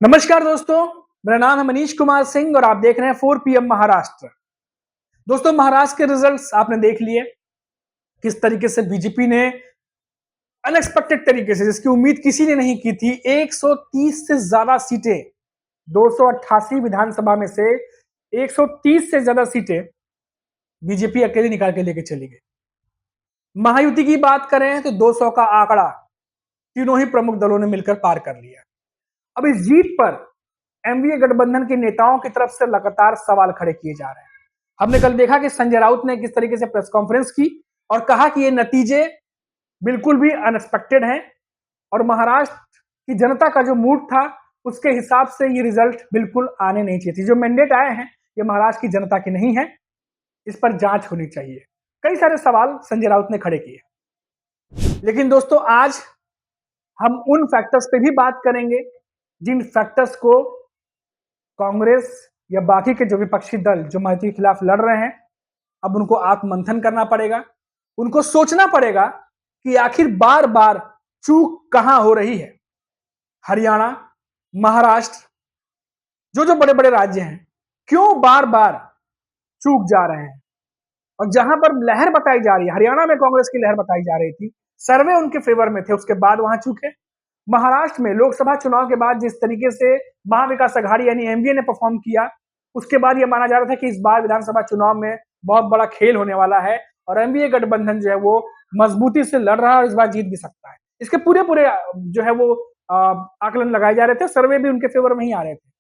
नमस्कार दोस्तों, मेरा नाम है मनीष कुमार सिंह और आप देख रहे हैं 4 पीएम महाराष्ट्र। दोस्तों, महाराष्ट्र के रिजल्ट्स आपने देख लिए। किस तरीके से बीजेपी ने अनएक्सपेक्टेड तरीके से, जिसकी उम्मीद किसी ने नहीं की थी, 130 से ज्यादा सीटें, 288 विधानसभा में से 130 से ज्यादा सीटें बीजेपी अकेले निकाल के लेके चली गई। महायुति की बात करें तो 200 का आंकड़ा तीनों ही प्रमुख दलों ने मिलकर पार कर लिया। अब इस जीत पर एनडीए गठबंधन के नेताओं की तरफ से लगातार सवाल खड़े किए जा रहे हैं। हमने कल देखा कि संजय राउत ने किस तरीके से प्रेस कॉन्फ्रेंस की और कहा कि ये नतीजे बिल्कुल भी अनएक्सपेक्टेड हैं और महाराष्ट्र की जनता का जो मूड था उसके हिसाब से ये रिजल्ट बिल्कुल आने नहीं चाहिए थे। जो मैंडेट आए हैं ये महाराष्ट्र की जनता के नहीं है, इस पर जांच होनी चाहिए। कई सारे सवाल संजय राउत ने खड़े किए। लेकिन दोस्तों, आज हम उन फैक्टर्स पे भी बात करेंगे जिन फैक्टर्स को कांग्रेस या बाकी के जो विपक्षी दल जो महायुति के खिलाफ लड़ रहे हैं, अब उनको आत्ममंथन करना पड़ेगा। उनको सोचना पड़ेगा कि आखिर बार बार चूक कहां हो रही है। हरियाणा, महाराष्ट्र, जो जो बड़े बड़े राज्य हैं, क्यों बार बार चूक जा रहे हैं। और जहां पर लहर बताई जा रही है, हरियाणा में कांग्रेस की लहर बताई जा रही थी, सर्वे उनके फेवर में थे, उसके बाद वहां चूके। महाराष्ट्र में लोकसभा चुनाव के बाद जिस तरीके से महाविकास अघाड़ी यानी एनडीए ने परफॉर्म किया, उसके बाद यह माना जा रहा था कि इस बार विधानसभा चुनाव में बहुत बड़ा खेल होने वाला है और एनडीए गठबंधन जो है वो मजबूती से लड़ रहा है और इस बार जीत भी सकता है। इसके पूरे पूरे जो है वो आकलन लगाए जा रहे थे, सर्वे भी उनके फेवर में ही आ रहे थे।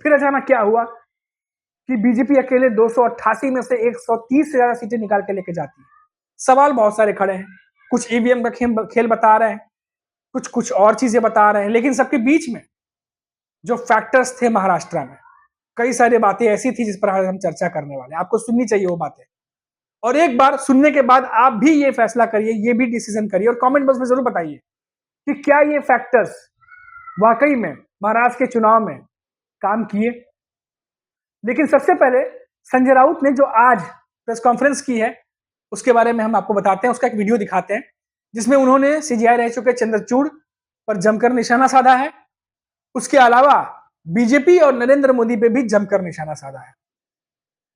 फिर अचानक क्या हुआ कि बीजेपी अकेले 288 में से 130 से ज्यादा सीटें निकाल के लेके जाती है। सवाल बहुत सारे खड़े हैं। कुछ ईवीएम का खेल बता रहे हैं, कुछ और चीजें बता रहे हैं, लेकिन सबके बीच में जो फैक्टर्स थे महाराष्ट्र में, कई सारी बातें ऐसी थी जिस पर हम चर्चा करने वाले हैं। आपको सुननी चाहिए वो बातें, और एक बार सुनने के बाद आप भी ये फैसला करिए, ये भी डिसीजन करिए और कमेंट बॉक्स में जरूर बताइए कि क्या ये फैक्टर्स वाकई में महाराष्ट्र के चुनाव में काम किए। लेकिन सबसे पहले संजय राउत ने जो आज प्रेस कॉन्फ्रेंस की है उसके बारे में हम आपको बताते हैं। उसका एक वीडियो दिखाते हैं जिसमें उन्होंने सीजीआई रह चुके चंद्रचूड़ पर जमकर निशाना साधा है। उसके अलावा बीजेपी और नरेंद्र मोदी पे भी जमकर निशाना साधा है।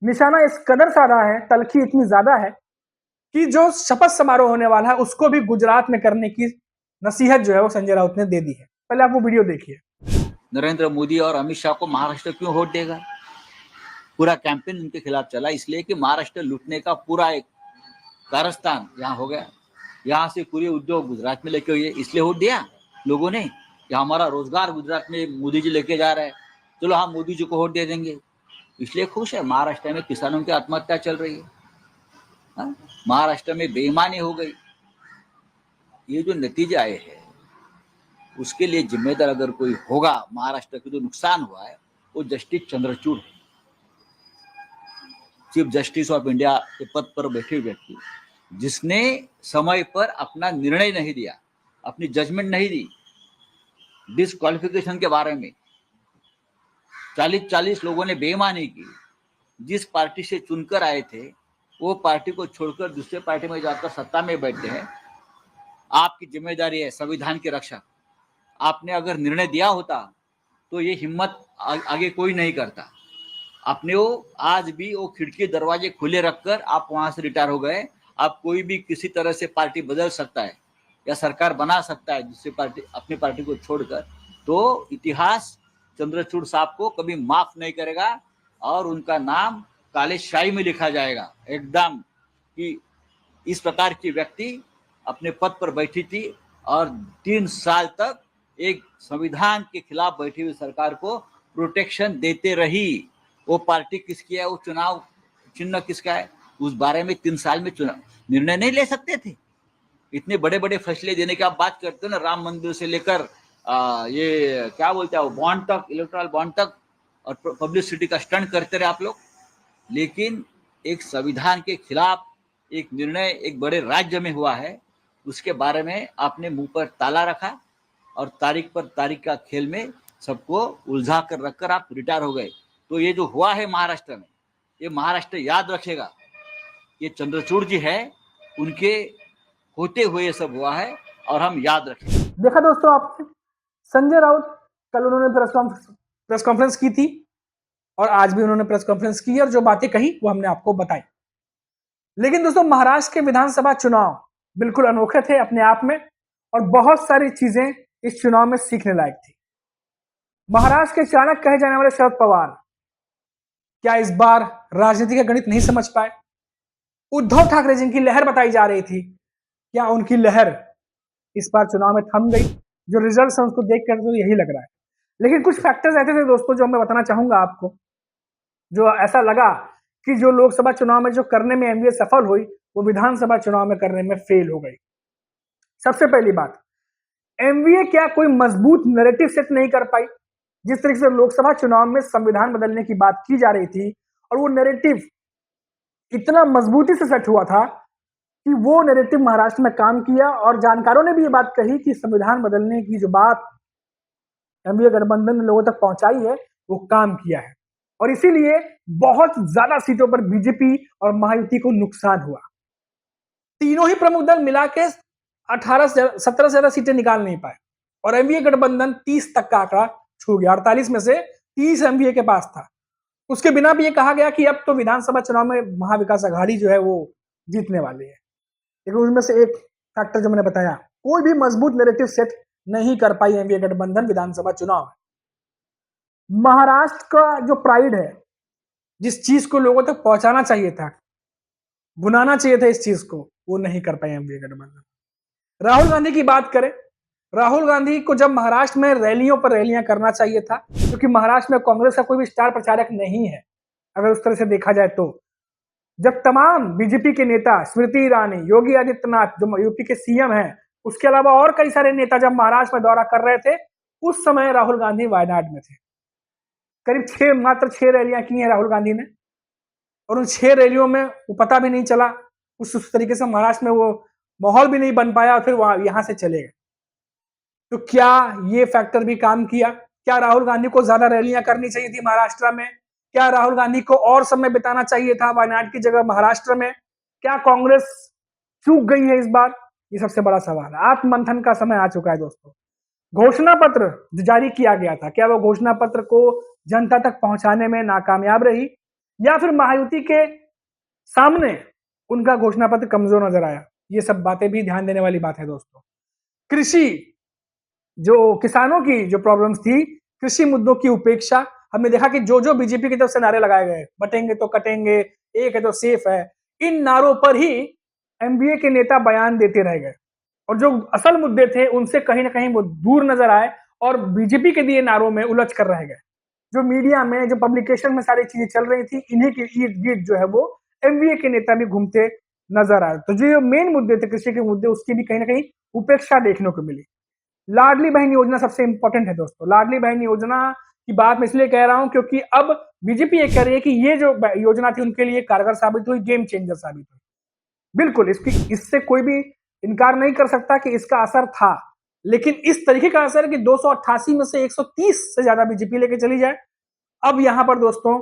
निशाना इस कदर साधा है, तलखी इतनी ज्यादा है कि जो शपथ समारोह होने वाला है उसको भी गुजरात में करने की नसीहत जो है वो संजय राउत ने दे दी है। पहले आप वो वीडियो देखिए। नरेंद्र मोदी और अमित शाह को महाराष्ट्र क्यों वोट देगा? पूरा कैंपेन उनके खिलाफ चला इसलिए कि महाराष्ट्र लूटने का पूरा एक कारस्तान यहाँ हो गया। यहाँ से पूरे उद्योग गुजरात में लेके हुए, इसलिए वोट दिया लोगों ने कि हमारा रोजगार गुजरात में मोदी जी लेके जा रहे हैं, चलो हम मोदी जी को वोट दे देंगे, इसलिए खुश है। महाराष्ट्र में किसानों की आत्महत्या चल रही है, महाराष्ट्र में बेईमानी हो गई। ये जो नतीजे आए हैं उसके लिए जिम्मेदार अगर कोई होगा, महाराष्ट्र के जो नुकसान हुआ है वो justice Chandrachud, chief justice of India के पद पर बैठे व्यक्ति, जिसने समय पर अपना निर्णय नहीं दिया, अपनी जजमेंट नहीं दी डिस्क्वालिफिकेशन के बारे में। 40 लोगों ने बेईमानी की। जिस पार्टी से चुनकर आए थे वो पार्टी को छोड़कर दूसरे पार्टी में जाकर सत्ता में बैठते हैं। आपकी जिम्मेदारी है संविधान की रक्षा। आपने अगर निर्णय दिया होता तो ये हिम्मत आगे कोई नहीं करता। आपने वो आज भी वो खिड़की दरवाजे खुले रखकर आप वहां से रिटायर हो गए। आप कोई भी किसी तरह से पार्टी बदल सकता है या सरकार बना सकता है दूसरी पार्टी, अपनी पार्टी को छोड़कर, तो इतिहास चंद्रचूड़ साहब को कभी माफ नहीं करेगा और उनका नाम काले शाही में लिखा जाएगा एकदम, कि इस प्रकार की व्यक्ति अपने पद पर बैठी थी और 3 साल तक एक संविधान के खिलाफ बैठी हुई सरकार को प्रोटेक्शन देते रही। वो पार्टी किसकी है, वो चुनाव चिन्ह किसका है, उस बारे में 3 साल में चुनाव निर्णय नहीं ले सकते थे। इतने बड़े बड़े फैसले देने की आप बात करते हो ना, राम मंदिर से लेकर ये क्या बोलते हैं बॉन्ड तक, इलेक्ट्रल बॉन्ड तक, और पब्लिसिटी का स्टंट करते रहे आप लोग। लेकिन एक संविधान के खिलाफ एक निर्णय एक बड़े राज्य में हुआ है, उसके बारे में आपने मुंह पर ताला रखा और तारीख पर तारीख का खेल में सबको उलझा कर रखकर आप रिटायर हो गए। तो ये जो हुआ है महाराष्ट्र में, ये महाराष्ट्र याद रखेगा। ये चंद्रचूड़ जी है, उनके होते हुए सब हुआ है और हम याद रखेंगे। देखा दोस्तों आपने, संजय राउत कल उन्होंने प्रेस कॉन्फ्रेंस की थी और आज भी उन्होंने प्रेस कॉन्फ्रेंस की और जो बातें कही वो हमने आपको बताई। लेकिन दोस्तों महाराष्ट्र के विधानसभा चुनाव बिल्कुल अनोखे थे अपने आप में और बहुत सारी चीजें इस चुनाव में सीखने लायक थी। महाराष्ट्र के चाणक्य कहे जाने वाले शरद पवार क्या इस बार राजनीति का गणित नहीं समझ पाए? उद्धव ठाकरे जिनकी लहर बताई जा रही थी, क्या उनकी लहर इस बार चुनाव में थम गई? जो रिजल्ट है उसको देख कर तो यही लग रहा है। लेकिन कुछ फैक्टर्स ऐसे थे दोस्तों जो मैं बताना चाहूंगा आपको, जो ऐसा लगा कि जो लोकसभा चुनाव में जो करने में एनडीए सफल हुई वो विधानसभा चुनाव में करने में फेल हो गई। सबसे पहली बात, एनडीए क्या कोई मजबूत नैरेटिव सेट नहीं कर पाई? जिस तरीके से लोकसभा चुनाव में संविधान बदलने की बात की जा रही थी और वो नैरेटिव इतना मजबूती से सेट हुआ था कि वो नैरेटिव महाराष्ट्र में काम किया और जानकारों ने भी ये बात कही कि संविधान बदलने की जो बात एनडीए गठबंधन ने लोगों तक पहुंचाई है वो काम किया है और इसीलिए बहुत ज्यादा सीटों पर बीजेपी और महायुति को नुकसान हुआ। तीनों ही प्रमुख दल मिला के 17 से ज्यादा सीटें निकाल नहीं पाए और एनडीए गठबंधन 30 तक का आंकड़ा छू गया। 48 में से 30 एनडीए के पास था। उसके बिना भी ये कहा गया कि अब तो विधानसभा चुनाव में महाविकास अघाड़ी जो है वो जीतने वाली है। लेकिन उनमें से एक फैक्टर जो मैंने बताया, कोई भी मजबूत नैरेटिव सेट नहीं कर पाई एनडीए गठबंधन विधानसभा चुनाव में। महाराष्ट्र का जो प्राइड है, जिस चीज को लोगों तक पहुंचाना चाहिए था, बुनाना चाहिए था इस चीज को, वो नहीं कर पाई एनडीए गठबंधन। राहुल गांधी की बात करें, राहुल गांधी को जब महाराष्ट्र में रैलियों पर रैलियां करना चाहिए था, क्योंकि महाराष्ट्र में कांग्रेस का कोई भी स्टार प्रचारक नहीं है अगर उस तरह से देखा जाए तो। जब तमाम बीजेपी के नेता स्मृति ईरानी, योगी आदित्यनाथ जो यूपी के सीएम हैं, उसके अलावा और कई सारे नेता जब महाराष्ट्र में दौरा कर रहे थे, उस समय राहुल गांधी वायनाड में थे। करीब मात्र 6 रैलियां की हैं राहुल गांधी ने और उन 6 रैलियों में वो पता भी नहीं चला, उस तरीके से महाराष्ट्र में वो माहौल भी नहीं बन पाया और फिर वहां यहां से चले गए। तो क्या ये फैक्टर भी काम किया? क्या राहुल गांधी को ज्यादा रैलियां करनी चाहिए थी महाराष्ट्र में? क्या राहुल गांधी को और समय बिताना चाहिए था वायनाड की जगह महाराष्ट्र में? क्या कांग्रेस चूक गई है इस बार? ये सबसे बड़ा सवाल है। आत्ममंथन का समय आ चुका है दोस्तों। घोषणा पत्र जो जारी किया गया था, क्या वो घोषणा पत्र को जनता तक पहुंचाने में नाकामयाब रही या फिर महायुति के सामने उनका घोषणा पत्र कमजोर नजर आया? ये सब बातें भी ध्यान देने वाली बात है दोस्तों। कृषि, जो किसानों की जो प्रॉब्लम्स थी, कृषि मुद्दों की उपेक्षा, हमने देखा कि जो जो बीजेपी की तरफ से नारे लगाए गए, बटेंगे तो कटेंगे, एक है तो सेफ है, इन नारों पर ही एनडीए के नेता बयान देते रह गए और जो असल मुद्दे थे उनसे कहीं ना कहीं वो दूर नजर आए और बीजेपी के दिए नारों में उलझ कर रह गए। जो मीडिया में, जो पब्लिकेशन में सारी चीजें चल रही थी, इन्हीं के इर्द गिर्द जो है वो एनडीए के नेता भी घूमते नजर आए। तो जो मेन मुद्दे थे, कृषि के मुद्दे, उसकी भी कहीं ना कहीं उपेक्षा देखने को मिली। लाडली बहन योजना सबसे इंपॉर्टेंट है दोस्तों। लाडली बहन योजना की बात मैं इसलिए कह रहा हूं क्योंकि अब बीजेपी ये कह रही है कि ये जो योजना थी उनके लिए कारगर साबित हुई, गेम चेंजर साबित हुई। बिल्कुल, इससे कोई भी इनकार नहीं कर सकता कि इसका असर था, लेकिन इस तरीके का असर कि 288 में से 130 से ज्यादा बीजेपी लेके चली जाए। अब यहां पर दोस्तों,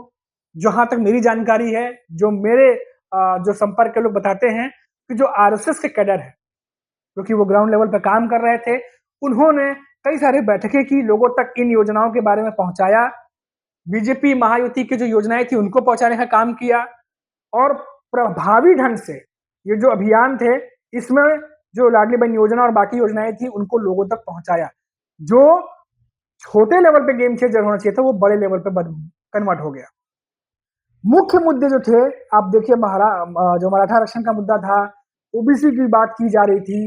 जहां तक मेरी जानकारी है, जो मेरे जो संपर्क के लोग बताते हैं कि जो आरएसएस के कैडर है, क्योंकि वो ग्राउंड लेवल पर काम कर रहे थे, उन्होंने कई सारी बैठकें की, लोगों तक इन योजनाओं के बारे में पहुंचाया, बीजेपी महायुति की जो योजनाएं थी उनको पहुंचाने का काम किया और प्रभावी ढंग से ये जो अभियान थे, इसमें जो लाडली बहन योजना और बाकी योजनाएं थी उनको लोगों तक पहुंचाया। जो छोटे लेवल पे गेम चेंजर होना चाहिए था वो बड़े लेवल पे कन्वर्ट हो गया। मुख्य मुद्दे जो थे, आप देखिए, जो मराठा आरक्षण का मुद्दा था, ओबीसी की बात की जा रही थी।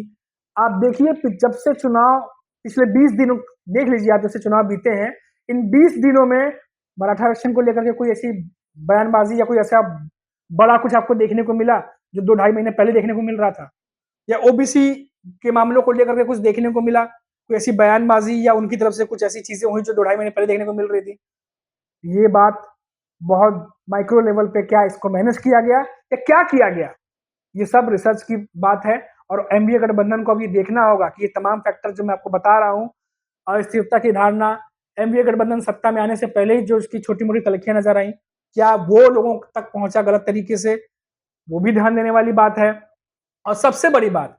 आप देखिए, जब से चुनाव, पिछले 20 दिनों देख लीजिए आप, जब से चुनाव बीते हैं, इन 20 दिनों में मराठा आरक्षण को लेकर के कोई ऐसी बयानबाजी या कोई ऐसा बड़ा कुछ आपको देखने को मिला जो 2-2.5 महीने पहले देखने को मिल रहा था? या ओबीसी के मामलों को लेकर के कुछ देखने को मिला, कोई ऐसी बयानबाजी या उनकी तरफ से कुछ ऐसी चीजें हुई जो 2-2.5 महीने पहले देखने को मिल रही थी? ये बात बहुत माइक्रो लेवल पे क्या इसको मैनेज किया गया या क्या किया गया, ये सब रिसर्च की बात है और एनडीए गठबंधन को अभी देखना होगा कि ये तमाम फैक्टर जो मैं आपको बता रहा हूं, अस्थिरता की धारणा, एनडीए गठबंधन सत्ता में आने से पहले ही जो उसकी छोटी मोटी तलखियां नजर आई, क्या वो लोगों तक पहुंचा गलत तरीके से, वो भी ध्यान देने वाली बात है। और सबसे बड़ी बात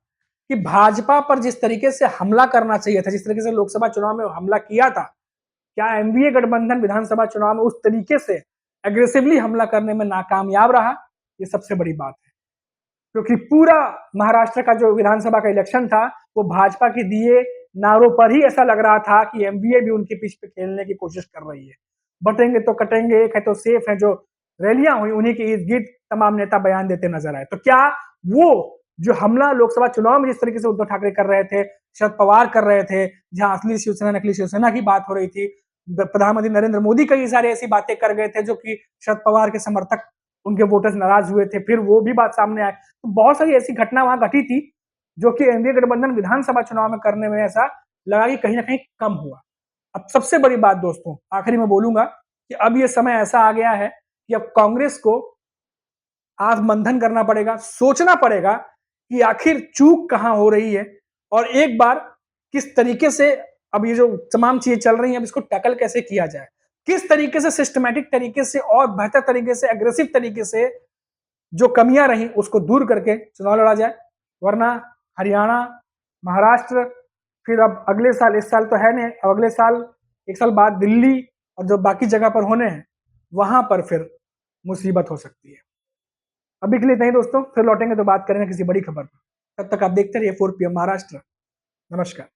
कि भाजपा पर जिस तरीके से हमला करना चाहिए था, जिस तरीके से लोकसभा चुनाव में हमला किया था, क्या एनडीए गठबंधन विधानसभा चुनाव में उस तरीके से एग्रेसिवली हमला करने में नाकामयाब रहा? ये सबसे बड़ी बात है, क्योंकि पूरा महाराष्ट्र का जो विधानसभा का इलेक्शन था वो भाजपा के दिए नारों पर ही ऐसा लग रहा था कि एमवीए भी उनके पीछ पे खेलने की कोशिश कर रही है। बटेंगे तो कटेंगे, एक है तो सेफ है, जो रैलियां हुई उन्हीं के इर्द गिर्द तमाम नेता बयान देते नजर आए। तो क्या वो जो हमला लोकसभा चुनाव में जिस तरीके से उद्धव ठाकरे कर रहे थे, शरद पवार कर रहे थे, जहां असली शिवसेना नकली शिवसेना की बात हो रही थी, प्रधानमंत्री नरेंद्र मोदी कई सारे ऐसी बातें कर गए थे जो कि शरद पवार के समर्थक, उनके वोटर्स नाराज हुए थे, फिर वो भी बात सामने आए। तो बहुत सारी ऐसी घटना वहां घटी थी जो कि एनडीए गठबंधन विधानसभा चुनाव में करने में ऐसा लगा कि कहीं ना कहीं कम हुआ। अब सबसे बड़ी बात दोस्तों, आखिरी में बोलूंगा कि अब ये समय ऐसा आ गया है कि अब कांग्रेस को आंख मंथन करना पड़ेगा, सोचना पड़ेगा कि आखिर चूक कहां हो रही है और एक बार किस तरीके से अब ये जो तमाम चीजें चल रही हैं अब इसको टैकल कैसे किया जाए, किस तरीके से सिस्टमैटिक तरीके से और बेहतर तरीके से एग्रेसिव तरीके से जो कमियां रही उसको दूर करके चुनाव लड़ा जाए। वरना हरियाणा, महाराष्ट्र, फिर अब अगले साल, इस साल तो है नहीं, अब अगले साल, एक साल बाद दिल्ली और जो बाकी जगह पर होने हैं वहां पर फिर मुसीबत हो सकती है। अभी के लिए नहीं दोस्तों, फिर लौटेंगे तो बात करेंगे किसी बड़ी खबर पर। तब तक आप देखते रहिए 4 PM महाराष्ट्र। नमस्कार।